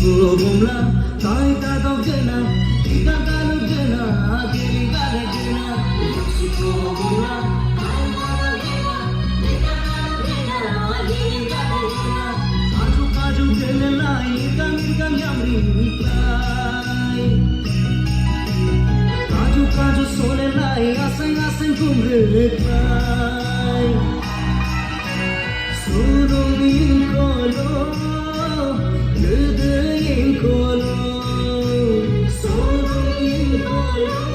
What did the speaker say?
Mexico bumla taita dogena ita galu gena geli gale gena Mexico bumla taita dogena ita galu gena geli gale gena aju kaju gele lai ita yamri niklai kaju sole lai asang kumre klai surungin kolo Kolo, sorry, kolo.